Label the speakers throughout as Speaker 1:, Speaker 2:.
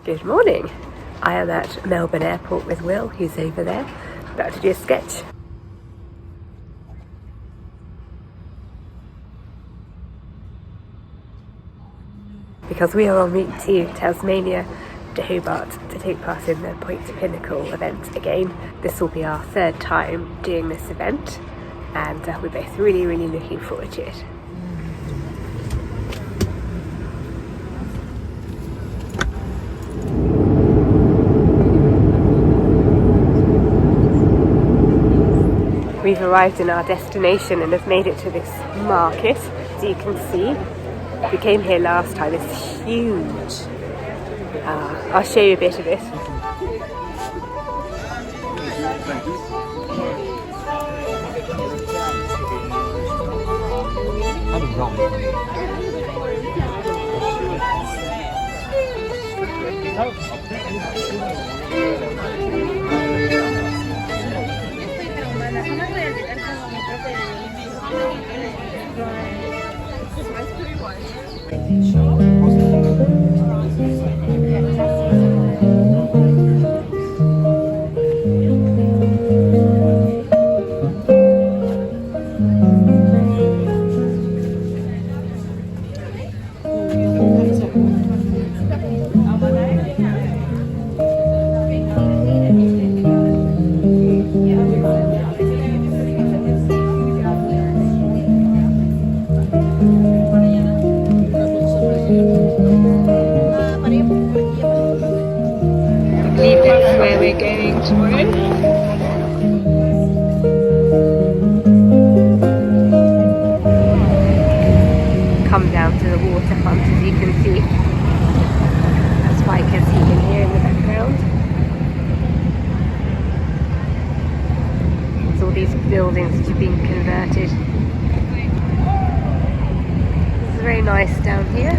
Speaker 1: Good morning. I am at Melbourne Airport with Will, who's over there, about to do a sketch. Because we are en route to Tasmania, to Hobart, to take part in the Point to Pinnacle event again. This will be our third time doing this event, and we're both really looking forward to it. We've arrived in our destination and have made it to this market. As you can see, we came here last time. It's huge. I'll show you a bit of it. Come down to the waterfront, as you can see. That's why I can see him here in the background. There's all these buildings which are being converted. It's very nice down here.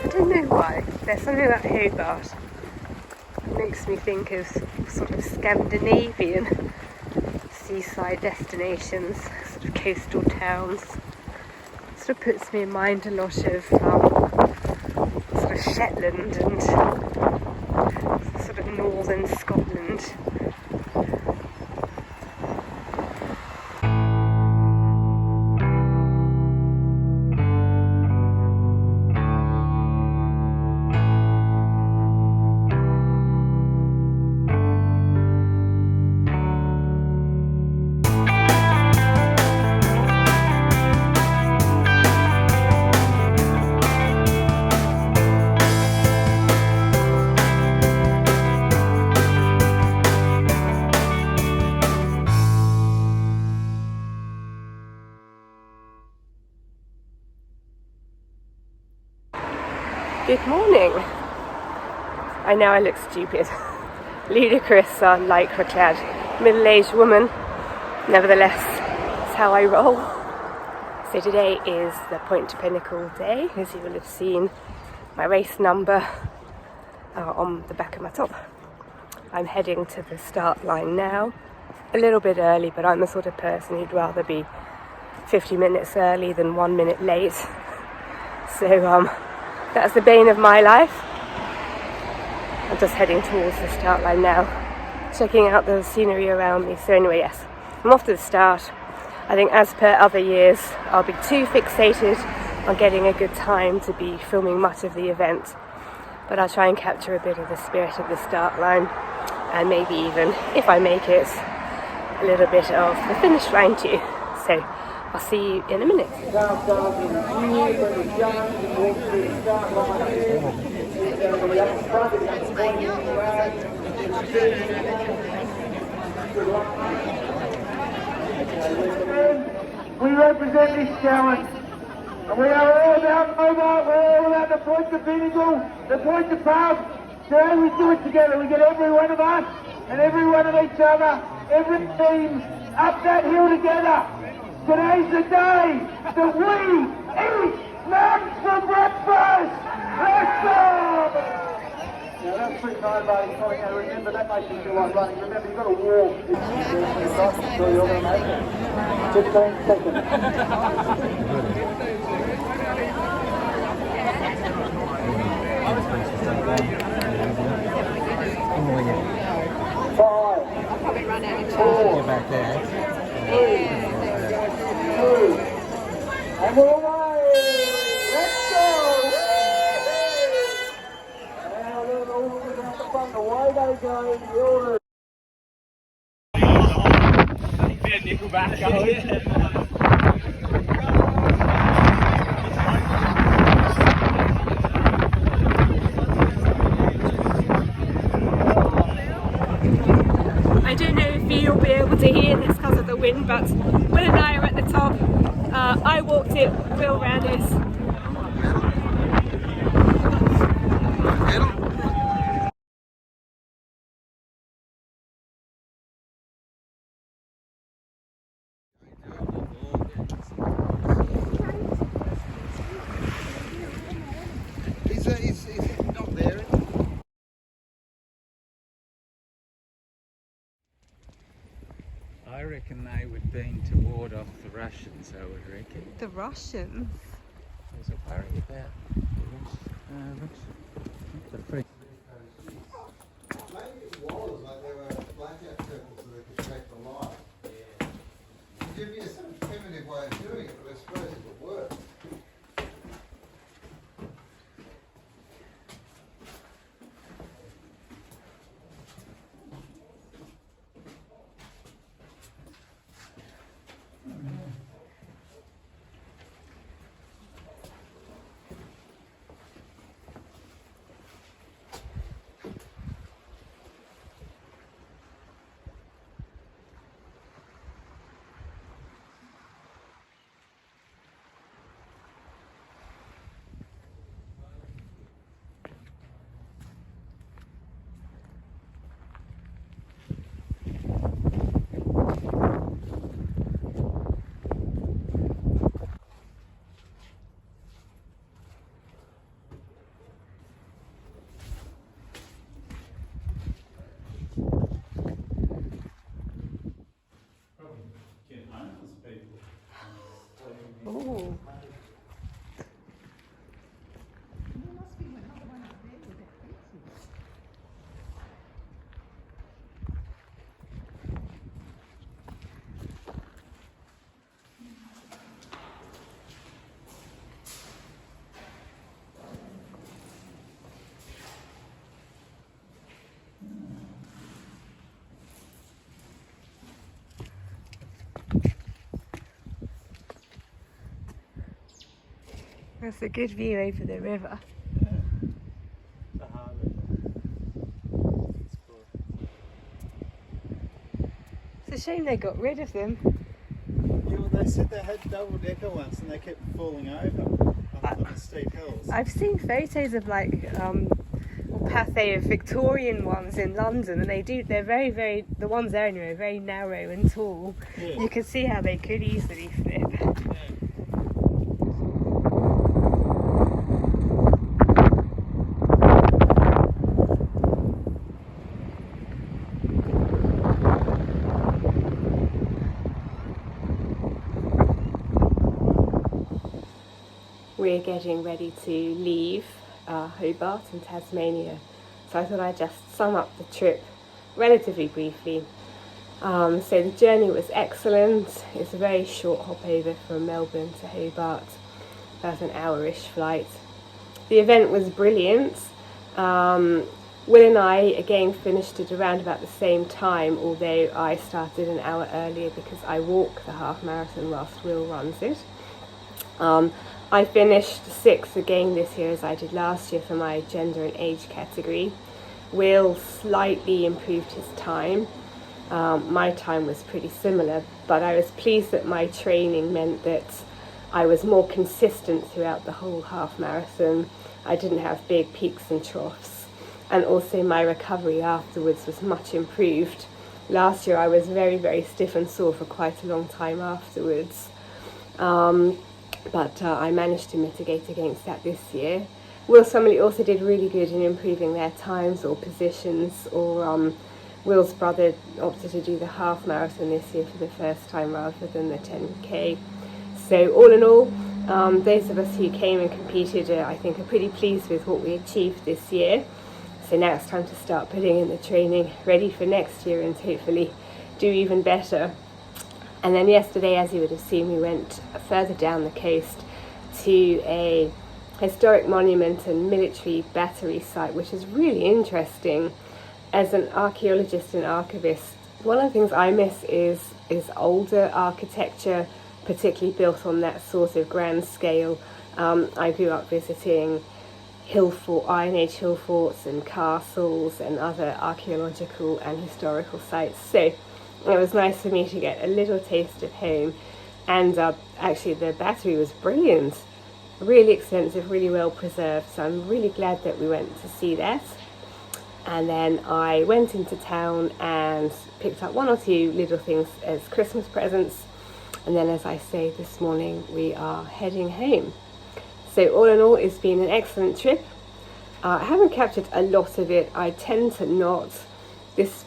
Speaker 1: I don't know why, there's something about Hobart that makes me think of sort of Scandinavian seaside destinations, sort of coastal towns. Sort of puts me in mind a lot of sort of Shetland and sort of northern Scotland. Good morning. I know I look stupid, ludicrous, lycra clad, middle-aged woman. Nevertheless, it's how I roll. So today is the Point to Pinnacle day, as you will have seen my race number on the back of my top. I'm heading to the start line now, a little bit early, but I'm the sort of person who'd rather be 50 minutes early than 1 minute late. So that's the bane of my life. I'm just heading towards the start line now, checking out the scenery around me. So anyway, yes, I'm off to the start. I think as per other years, I'll be too fixated on getting a good time to be filming much of the event. But I'll try and capture a bit of the spirit of the start line, and maybe even, if I make it, a little bit of the finish line too. So I'll see you in a minute.
Speaker 2: We represent this challenge, and we are all about Hobart, we're all about the Point to Pinnacle, the Point to Pub, Today we do it together. We get every one of us and every one of each other, every team up that hill together. Today's the day that we eat nuts for breakfast. Let's go! Now that's pretty motivating for you. Remember, that makes you feel like running. Remember, you've got to walk. So you're going to make it. 15 seconds.
Speaker 3: Back there.
Speaker 2: 3, 2, and we're away! Let's go! Now they're all at the front, away they go, the order.
Speaker 3: Bit of Nickelback going.
Speaker 1: I don't know if you'll be able to hear this because of the wind, but Will and I are at the top. I walked it, Will ran it.
Speaker 3: He's not there. I reckon they would been to ward off the Russians, I would reckon.
Speaker 1: The Russians?
Speaker 3: There's a worry about the French.
Speaker 4: Maybe it was like there were blackout curtains so they could check the light. Yeah. It'd be a sort of primitive way of doing it, but I suppose it would work.
Speaker 1: Oh. That's a good view over the river.
Speaker 3: The Harbour. It's cool.
Speaker 1: It's a shame they got rid of them.
Speaker 5: Yeah, well, they said they had double decker once and they kept falling over on the steep hills.
Speaker 1: I've seen photos of like Pathé of Victorian ones in London, and they're very, the ones there anyway, very narrow and tall.
Speaker 5: Yeah.
Speaker 1: You can see how they could easily flip. We're getting ready to leave Hobart in Tasmania, so I thought I'd just sum up the trip relatively briefly. So the journey was excellent. It's a very short hop over from Melbourne to Hobart, about an hour-ish flight. The event was brilliant. Will and I again finished at around about the same time, although I started an hour earlier because I walk the half marathon whilst Will runs it. I finished 6th again this year as I did last year for my gender and age category. Will slightly improved his time. My time was pretty similar, but I was pleased that my training meant that I was more consistent throughout the whole half marathon. I didn't have big peaks and troughs. and also my recovery afterwards was much improved. Last year I was very, very stiff and sore for quite a long time afterwards, but I managed to mitigate against that this year. Will's family also did really good in improving their times or positions, or Will's brother opted to do the half marathon this year for the first time rather than the 10k. So all in all, those of us who came and competed, I think, are pretty pleased with what we achieved this year. So now it's time to start putting in the training, ready for next year and hopefully do even better. And then yesterday, as you would have seen, we went further down the coast to a historic monument and military battery site, which is really interesting. As an archaeologist and archivist, one of the things I miss is older architecture, particularly built on that sort of grand scale. I grew up visiting Iron Age hill forts and castles and other archaeological and historical sites. So it was nice for me to get a little taste of home. And actually the battery was brilliant, really extensive, really well preserved. So I'm really glad that we went to see that. And then I went into town and picked up one or two little things as Christmas presents. And then, as I say, this morning we are heading home. So all in all, it's been an excellent trip. I haven't captured a lot of it. I tend to not. This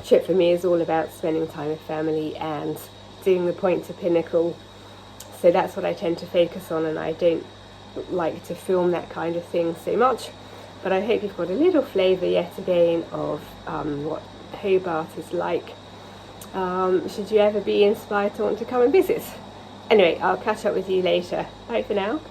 Speaker 1: trip for me is all about spending time with family and doing the point to Pinnacle. So that's what I tend to focus on, and I don't like to film that kind of thing so much. But I hope you've got a little flavour yet again of what Hobart is like. Should you ever be inspired to want to come and visit. Anyway, I'll catch up with you later. Bye for now.